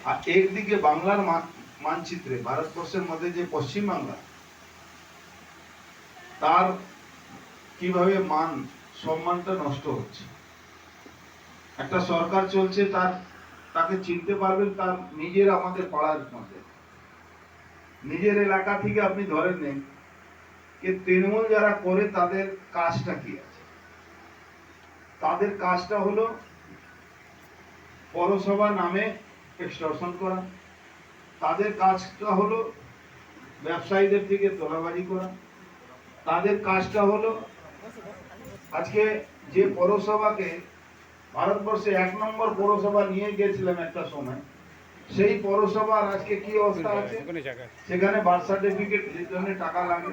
আর একদিকে বাংলার মানচিত্রে ভারতবর্ষের মধ্যে যে পশ্চিমবাংলা, তার কিভাবে মান সম্মানটা নষ্ট হচ্ছে। একটা সরকার চলছে, তাকে চিনতে পারবেন তার নিজের আমাদের পাড়ার মধ্যে, নিজের এলাকা থেকে আপনি ধরে নেন যে তৃণমূল যারা করে তাদের কাজটা কি আছে। তাদের কাজটা হলো পৌরসভা নামে এক্সটর্শন করা, তাদের কাজটা হলো ব্যবসায়ীদের থেকে তোলাবাজি করা, তাদের কাজটা হলো আজকে যে পৌরসভাকে ভারতবর্ষে 1 নম্বর পৌরসভা নিয়ে গেছিলাম একটা সময়, সেই পৌরসভার আজকে কি অবস্থা আছে। সেখানে বার্থ সার্টিফিকেট জন্য টাকা লাগে,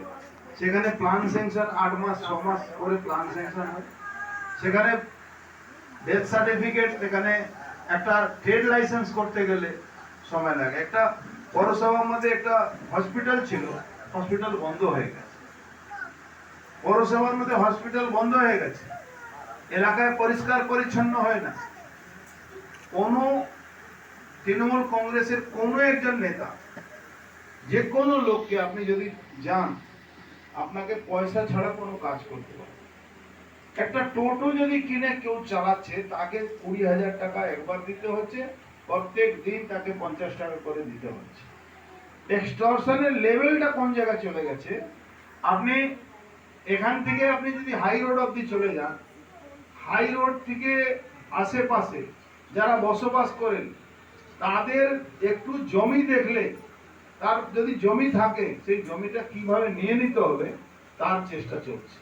সেখানে প্ল্যান স্যাংশন 8 মাস 6 মাস করে প্ল্যান স্যাংশন হয়, সেখানে ডেথ সার্টিফিকেট, সেখানে একটা ট্রেড লাইসেন্স করতে গেলে সময় লাগে। একটা পৌরসভার মধ্যে একটা হসপিটাল ছিল, হসপিটাল বন্ধ হয়ে গেছে। পৌরসভার মধ্যে হসপিটাল বন্ধ হয়ে গেছে, এলাকায় পরিষ্কার পরিচ্ছন্ন হয় না। কোনো তৃণমূল কংগ্রেসের কোনো একজন নেতা, যে কোনো লোককে আপনি যদি যান, আপনাকে পয়সা ছাড়া কোনো কাজ করতে পারে। একটা টোটো যদি কিনে কেউ চালাচ্ছে, তাকে 20,000 টাকা একবার দিতে হচ্ছে, প্রত্যেক দিন তাকে 50 টাকা করে দিতে হচ্ছে। এক্সটর্শনের লেভেলটা কোন জায়গায় চলে গেছে। আপনি এখান থেকে আপনি যদি হাই রোড অব্দি চলে যান, হাই রোড থেকে আশেপাশে যারা বসবাস করেন, তাদের একটু জমি দেখলে, তার যদি জমি থাকে, সেই জমিটা কিভাবে নিয়ে নিতে হবে তার চেষ্টা চলছে।